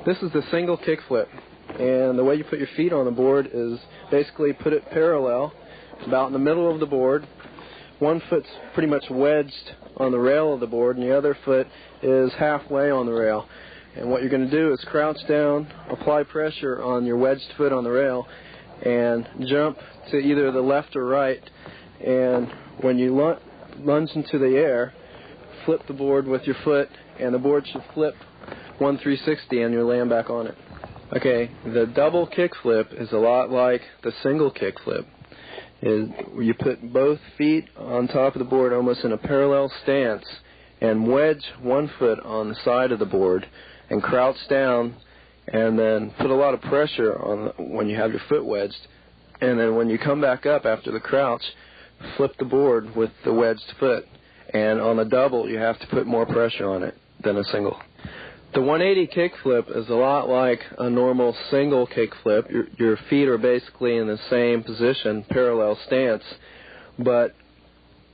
This is the single kickflip, and the way you put your feet on the board is basically put it parallel, about in the middle of the board. One foot's pretty much wedged on the rail of the board, and the other foot is halfway on the rail. And what you're going to do is crouch down, apply pressure on your wedged foot on the rail, and jump to either the left or right. And when you lunge into the air, flip the board with your foot, and the board should flip 360 and you land back on it. Okay, the double kickflip is a lot like the single kickflip. You put both feet on top of the board almost in a parallel stance and wedge one foot on the side of the board and crouch down, and then put a lot of pressure on when you have your foot wedged. And then when you come back up after the crouch, flip the board with the wedged foot. And on a double, you have to put more pressure on it than a single. The 180 kickflip is a lot like a normal single kickflip. Your feet are basically in the same position, parallel stance. But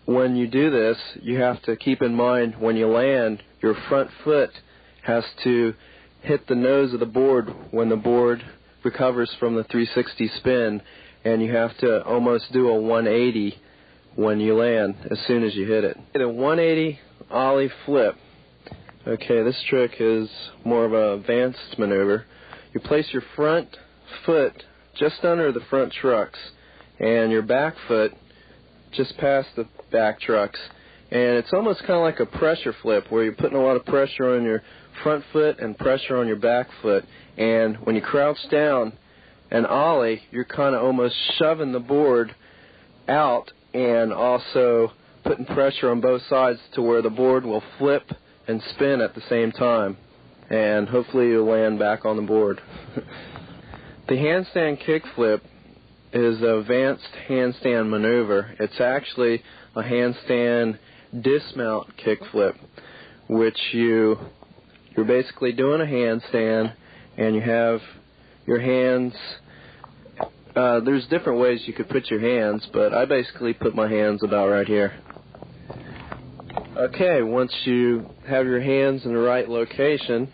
when you do this, you have to keep in mind when you land, your front foot has to hit the nose of the board when the board recovers from the 360 spin, and you have to almost do a 180 when you land as soon as you hit it. The 180 ollie flip. Okay, this trick is more of an advanced maneuver. You place your front foot just under the front trucks and your back foot just past the back trucks. And it's almost kind of like a pressure flip where you're putting a lot of pressure on your front foot and pressure on your back foot. And when you crouch down and ollie, you're kind of almost shoving the board out and also putting pressure on both sides to where the board will flip and spin at the same time, and hopefully you'll land back on the board. The handstand kickflip is an advanced handstand maneuver. It's actually a handstand dismount kickflip, which you're basically doing a handstand, and you have your hands. There's different ways you could put your hands, but I basically put my hands about right here. Okay, once you have your hands in the right location,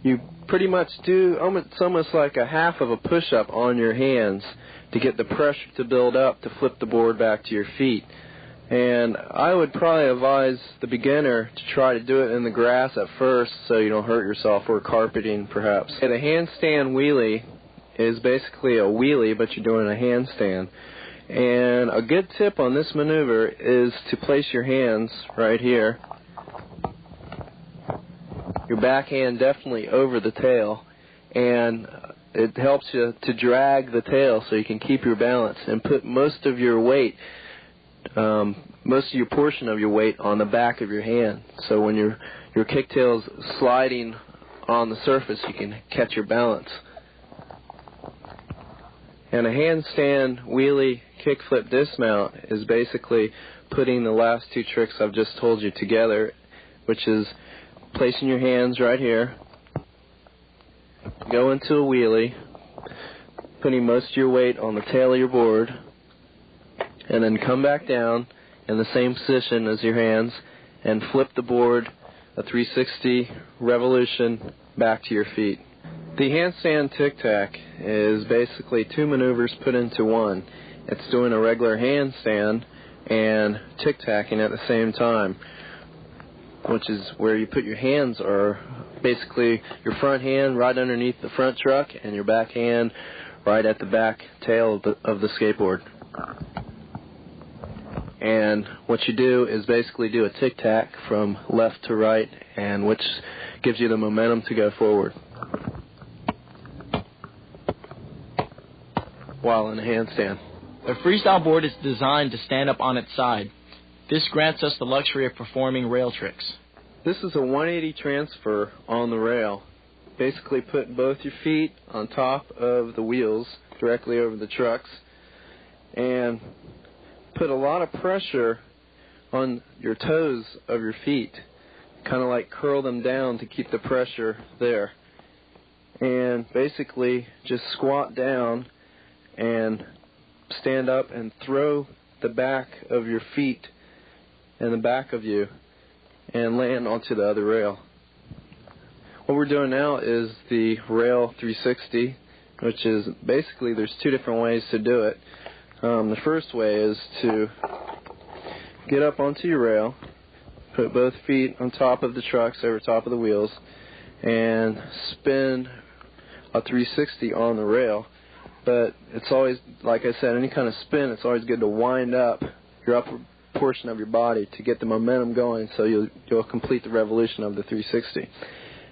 you pretty much do it's almost like a half of a push-up on your hands to get the pressure to build up to flip the board back to your feet. And I would probably advise the beginner to try to do it in the grass at first so you don't hurt yourself, or carpeting perhaps. And a handstand wheelie is basically a wheelie, but you're doing a handstand. And a good tip on this maneuver is to place your hands right here, your backhand definitely over the tail, and it helps you to drag the tail so you can keep your balance and put most of your weight, most of your portion of your weight on the back of your hand. So when your kicktail is sliding on the surface, you can catch your balance. And a handstand wheelie kickflip dismount is basically putting the last two tricks I've just told you together, which is placing your hands right here, go into a wheelie, putting most of your weight on the tail of your board, and then come back down in the same position as your hands and flip the board a 360 revolution back to your feet. The handstand tic-tac is basically two maneuvers put into one. It's doing a regular handstand and tic-tacking at the same time, which is where you put your hands are basically your front hand right underneath the front truck and your back hand right at the back tail of the skateboard. And what you do is basically do a tic-tac from left to right, and which gives you the momentum to go forward while in a handstand. A freestyle board is designed to stand up on its side. This grants us the luxury of performing rail tricks. This is a 180 transfer on the rail. Basically put both your feet on top of the wheels directly over the trucks and put a lot of pressure on your toes of your feet. Kind of like curl them down to keep the pressure there. And basically just squat down and stand up and throw the back of your feet and the back of you and land onto the other rail. What we're doing now is the rail 360, which is basically there's two different ways to do it. The first way is to get up onto your rail, put both feet on top of the trucks over top of the wheels, and spin a 360 on the rail. But it's always, like I said, any kind of spin, it's always good to wind up your upper portion of your body to get the momentum going so you'll complete the revolution of the 360.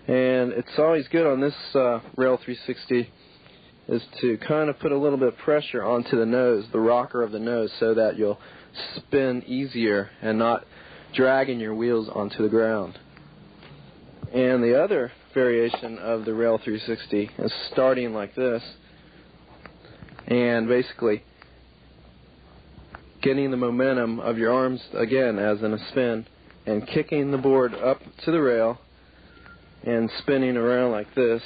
And it's always good on this rail 360 is to kind of put a little bit of pressure onto the nose, the rocker of the nose, so that you'll spin easier and not dragging your wheels onto the ground. And the other variation of the rail 360 is starting like this and basically getting the momentum of your arms again as in a spin and kicking the board up to the rail and spinning around like this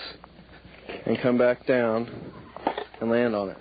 and come back down and land on it.